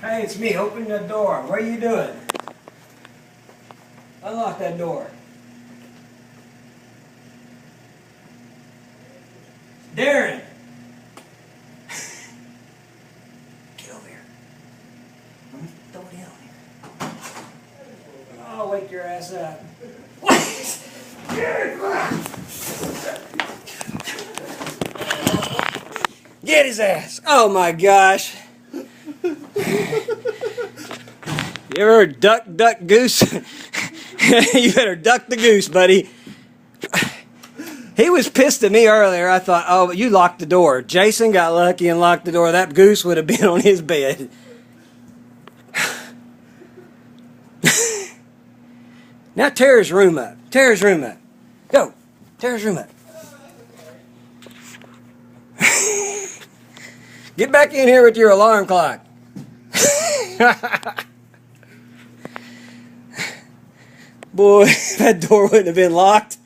Hey, it's me. Open the door. What are you doing? Unlock that door. Darren! Get over here. Let me throw it in on here. Oh, wake your ass up. Get his ass. Oh my gosh. You ever heard duck, duck, goose? You better duck the goose, buddy. He was pissed at me earlier. I thought, oh, you locked the door. Jason got lucky and locked the door. That goose would have been on his bed. Now tear his room up. Tear his room up. Go. Tear his room up. Get back in here with your alarm clock. Boy, that door wouldn't have been locked.